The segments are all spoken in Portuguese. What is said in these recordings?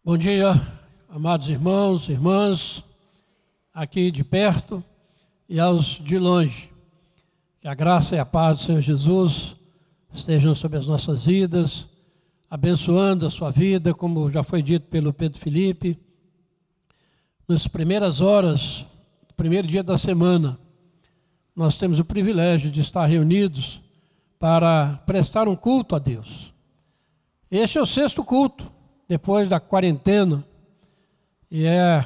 Bom dia, amados irmãos, irmãs, aqui de perto e aos de longe. Que a graça e a paz do Senhor Jesus estejam sobre as nossas vidas, abençoando a sua vida, como já foi dito pelo Pedro Felipe. Nas primeiras horas, do primeiro dia da semana, nós temos o privilégio de estar reunidos para prestar um culto a Deus. Este é o sexto culto, depois da quarentena, e é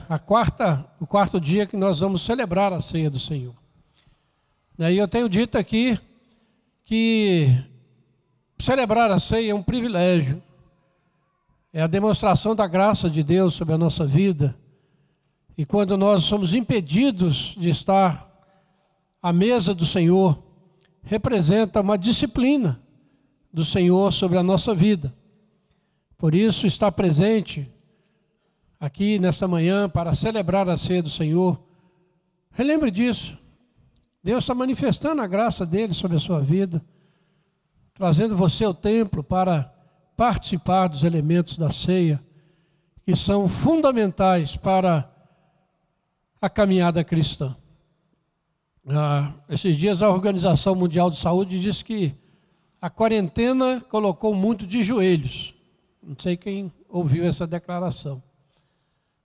o quarto dia que nós vamos celebrar a ceia do Senhor. E eu tenho dito aqui que celebrar a ceia é um privilégio, é a demonstração da graça de Deus sobre a nossa vida, e quando nós somos impedidos de estar à mesa do Senhor, representa uma disciplina do Senhor sobre a nossa vida. Por isso, estar presente aqui nesta manhã para celebrar a ceia do Senhor, relembre disso. Deus está manifestando a graça dele sobre a sua vida, trazendo você ao templo para participar dos elementos da ceia, que são fundamentais para a caminhada cristã. Esses dias a Organização Mundial de Saúde disse que a quarentena colocou o mundo de joelhos. Não sei quem ouviu essa declaração.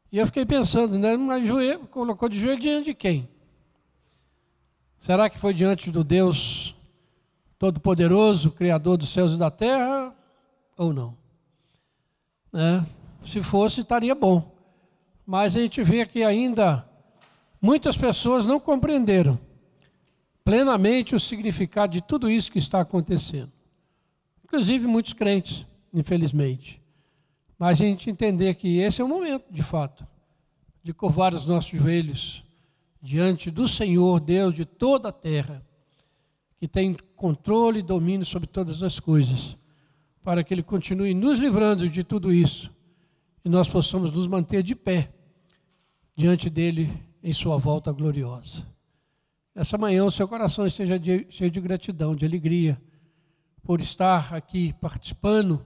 E eu fiquei pensando, né? Mas colocou de joelho diante de quem? Será que foi diante do Deus Todo-Poderoso, Criador dos céus e da terra, ou não? Se fosse, estaria bom. Mas a gente vê que ainda muitas pessoas não compreenderam plenamente o significado de tudo isso que está acontecendo. Inclusive muitos crentes, infelizmente. Mas a gente entender que esse é o momento, de fato, de curvar os nossos joelhos diante do Senhor, Deus de toda a terra, que tem controle e domínio sobre todas as coisas, para que Ele continue nos livrando de tudo isso e nós possamos nos manter de pé diante dEle em sua volta gloriosa. Essa manhã o seu coração esteja cheio de gratidão, de alegria, por estar aqui participando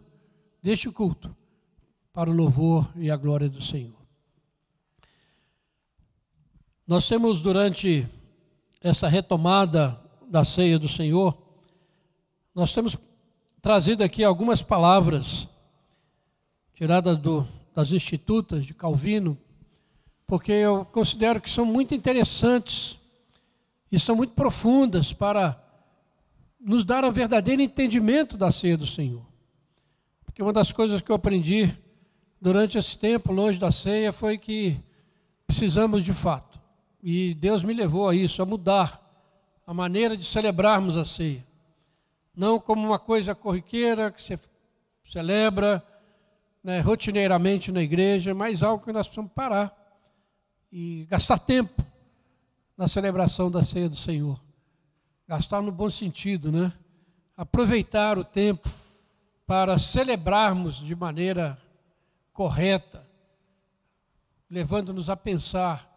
deste culto, para o louvor e a glória do Senhor. Nós temos, durante essa retomada da ceia do Senhor, nós temos trazido aqui algumas palavras tiradas das Institutas de Calvino, porque eu considero que são muito interessantes e são muito profundas para nos dar o verdadeiro entendimento da ceia do Senhor. Porque uma das coisas que eu aprendi durante esse tempo, longe da ceia, foi que precisamos de fato. E Deus me levou a isso, a mudar a maneira de celebrarmos a ceia. Não como uma coisa corriqueira que se celebra rotineiramente na igreja, mas algo que nós precisamos parar e gastar tempo na celebração da ceia do Senhor. Gastar no bom sentido, Aproveitar o tempo para celebrarmos de maneira correta, levando-nos a pensar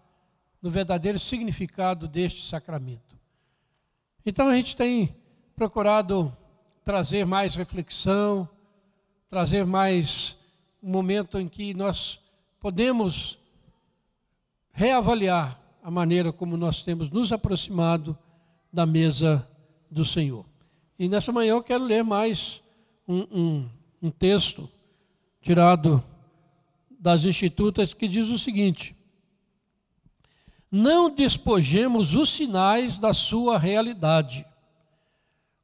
no verdadeiro significado deste sacramento. Então a gente tem procurado trazer mais reflexão, trazer mais um momento em que nós podemos reavaliar a maneira como nós temos nos aproximado da mesa do Senhor. E nessa manhã eu quero ler mais um texto tirado das Institutas, que diz o seguinte: não despojemos os sinais da sua realidade.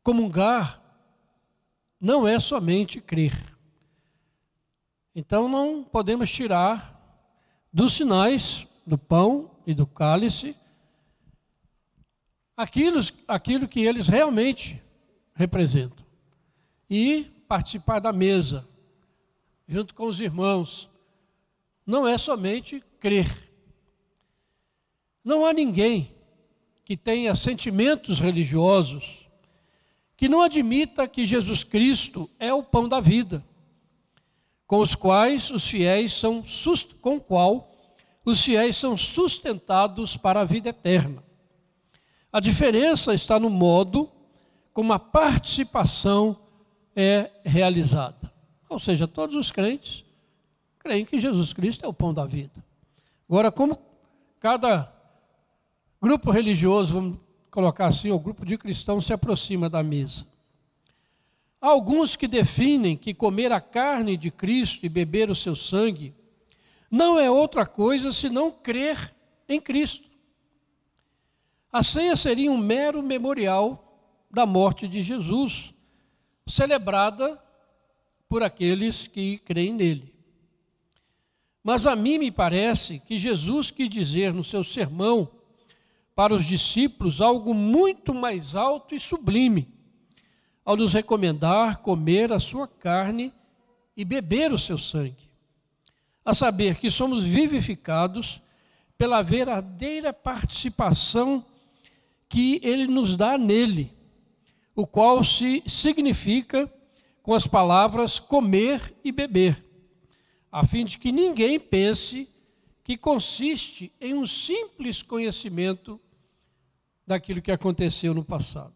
Comungar não é somente crer. Então não podemos tirar dos sinais do pão e do cálice aquilo que eles realmente representam. E participar da mesa, junto com os irmãos, não é somente crer. Não há ninguém que tenha sentimentos religiosos que não admita que Jesus Cristo é o pão da vida, com o qual os fiéis são sustentados para a vida eterna. A diferença está no modo como a participação é realizada. Ou seja, todos os crentes creem que Jesus Cristo é o pão da vida. Agora, como cada grupo religioso, vamos colocar assim, o grupo de cristãos se aproxima da mesa? Há alguns que definem que comer a carne de Cristo e beber o seu sangue não é outra coisa senão crer em Cristo. A ceia seria um mero memorial da morte de Jesus, celebrada por aqueles que creem nele. Mas a mim me parece que Jesus quis dizer no seu sermão para os discípulos algo muito mais alto e sublime, ao nos recomendar comer a sua carne e beber o seu sangue, a saber que somos vivificados pela verdadeira participação que ele nos dá nele, o qual se significa com as palavras comer e beber, a fim de que ninguém pense que consiste em um simples conhecimento daquilo que aconteceu no passado.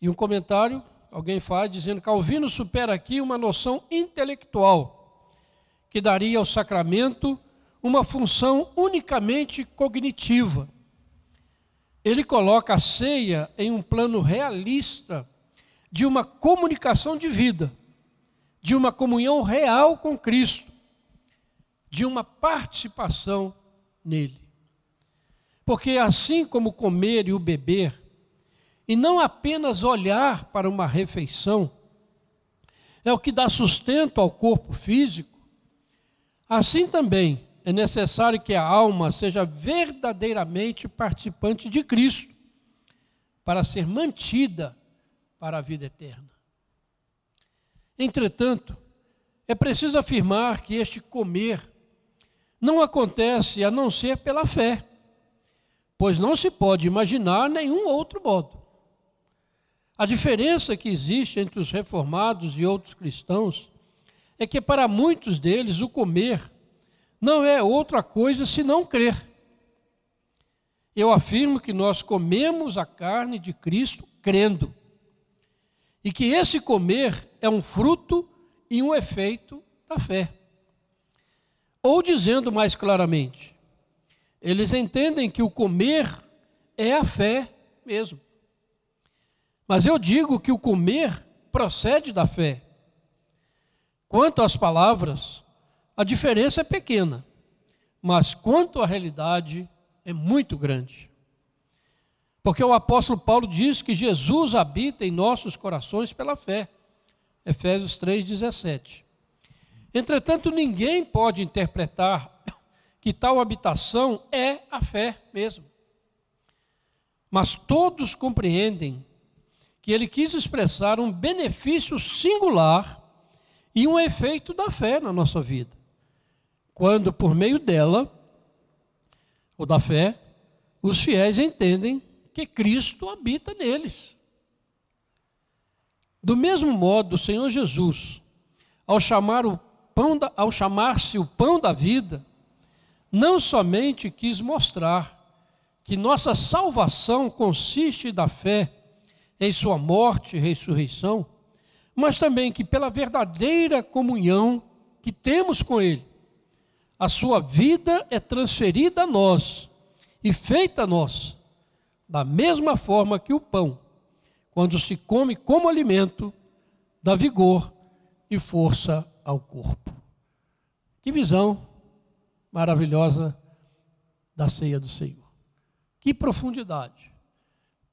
E um comentário, alguém faz, dizendo que Calvino supera aqui uma noção intelectual, que daria ao sacramento uma função unicamente cognitiva. Ele coloca a ceia em um plano realista de uma comunicação de vida, de uma comunhão real com Cristo, de uma participação nele. Porque assim como comer e o beber, e não apenas olhar para uma refeição, é o que dá sustento ao corpo físico, assim também é necessário que a alma seja verdadeiramente participante de Cristo, para ser mantida para a vida eterna. Entretanto, é preciso afirmar que este comer não acontece a não ser pela fé, pois não se pode imaginar nenhum outro modo. A diferença que existe entre os reformados e outros cristãos é que para muitos deles o comer não é outra coisa senão crer. Eu afirmo que nós comemos a carne de Cristo crendo, e que esse comer é um fruto e um efeito da fé. Ou dizendo mais claramente, eles entendem que o comer é a fé mesmo. Mas eu digo que o comer procede da fé. Quanto às palavras, a diferença é pequena, mas quanto à realidade é muito grande. Porque o apóstolo Paulo diz que Jesus habita em nossos corações pela fé. Efésios 3,17. Entretanto, ninguém pode interpretar que tal habitação é a fé mesmo. Mas todos compreendem que ele quis expressar um benefício singular e um efeito da fé na nossa vida, quando por meio dela, ou da fé, os fiéis entendem que Cristo habita neles. Do mesmo modo, o Senhor Jesus, ao chamar-se o pão da vida, não somente quis mostrar que nossa salvação consiste da fé em sua morte e ressurreição, mas também que pela verdadeira comunhão que temos com Ele, a sua vida é transferida a nós e feita a nós, da mesma forma que o pão, quando se come como alimento, dá vigor e força ao corpo. Que visão maravilhosa da ceia do Senhor. Que profundidade,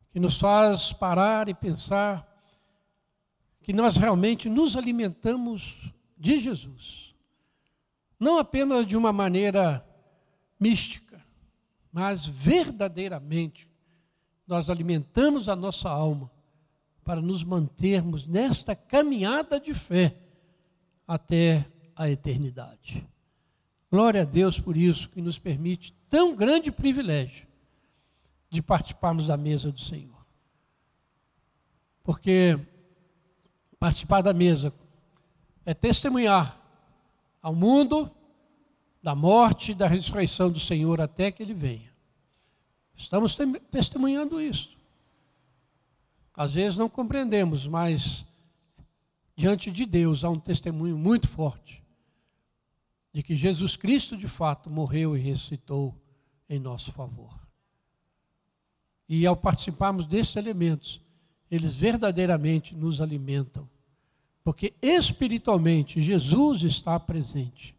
que nos faz parar e pensar que nós realmente nos alimentamos de Jesus. Não apenas de uma maneira mística, mas verdadeiramente nós alimentamos a nossa alma para nos mantermos nesta caminhada de fé até a eternidade. Glória a Deus por isso, que nos permite tão grande privilégio de participarmos da mesa do Senhor. Porque participar da mesa é testemunhar ao mundo da morte e da ressurreição do Senhor até que Ele venha. Estamos testemunhando isso. Às vezes não compreendemos, mas diante de Deus há um testemunho muito forte de que Jesus Cristo de fato morreu e ressuscitou em nosso favor. E ao participarmos desses elementos, eles verdadeiramente nos alimentam, porque espiritualmente Jesus está presente.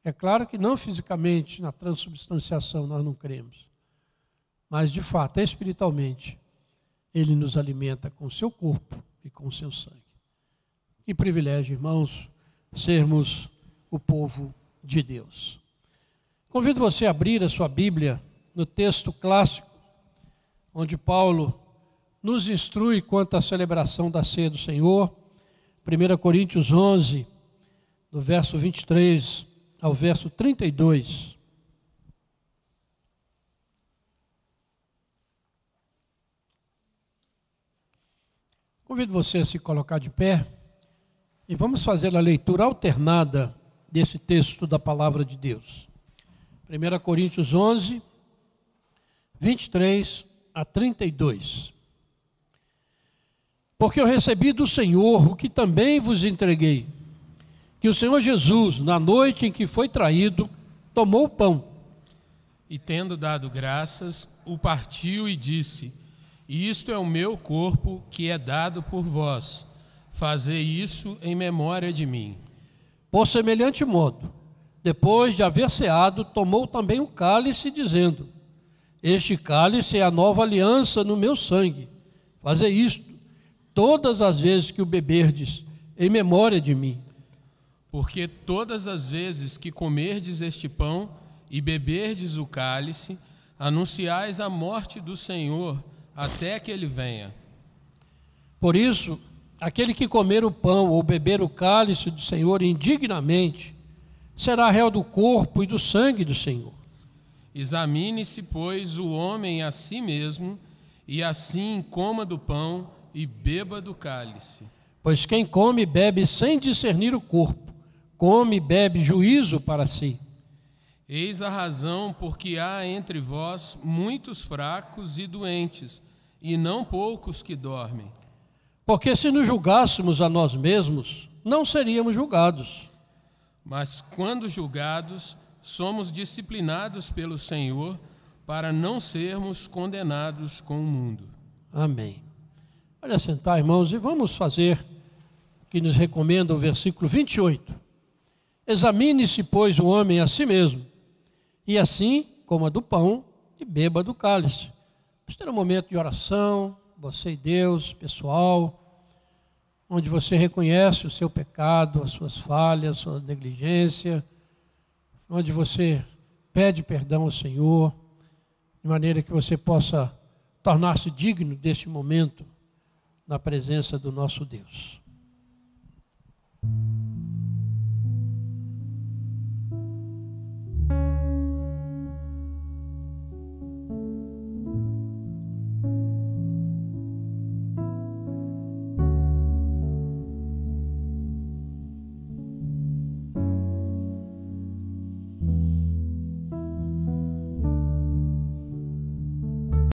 É claro que não fisicamente, na transubstanciação nós não cremos, mas de fato, espiritualmente, Ele nos alimenta com o seu corpo e com o seu sangue. Que privilégio, irmãos, sermos o povo de Deus. Convido você a abrir a sua Bíblia no texto clássico, onde Paulo nos instrui quanto à celebração da ceia do Senhor, 1 Coríntios 11, do verso 23 ao verso 32. Convido você a se colocar de pé e vamos fazer a leitura alternada desse texto da palavra de Deus. 1 Coríntios 11, 23 a 32. Porque eu recebi do Senhor o que também vos entreguei, que o Senhor Jesus, na noite em que foi traído, tomou o pão. E tendo dado graças, o partiu e disse: isto é o meu corpo que é dado por vós. Fazei isso em memória de mim. Por semelhante modo, depois de haver ceado, tomou também o cálice, dizendo: este cálice é a nova aliança no meu sangue. Fazei isto todas as vezes que o beberdes, em memória de mim. Porque todas as vezes que comerdes este pão e beberdes o cálice, anunciais a morte do Senhor até que Ele venha. Por isso, aquele que comer o pão ou beber o cálice do Senhor indignamente, será réu do corpo e do sangue do Senhor. Examine-se, pois, o homem a si mesmo, e assim coma do pão e beba do cálice. Pois quem come e bebe sem discernir o corpo, come e bebe juízo para si. Eis a razão porque há entre vós muitos fracos e doentes, e não poucos que dormem. Porque se nos julgássemos a nós mesmos, não seríamos julgados. Mas quando julgados, somos disciplinados pelo Senhor, para não sermos condenados com o mundo. Amém. Olha, sentar, irmãos, e vamos fazer o que nos recomenda o versículo 28. Examine-se, pois, o homem a si mesmo, e assim coma do pão e beba do cálice. Vamos ter um momento de oração, você e Deus, pessoal, onde você reconhece o seu pecado, as suas falhas, a sua negligência, onde você pede perdão ao Senhor, de maneira que você possa tornar-se digno deste momento na presença do nosso Deus.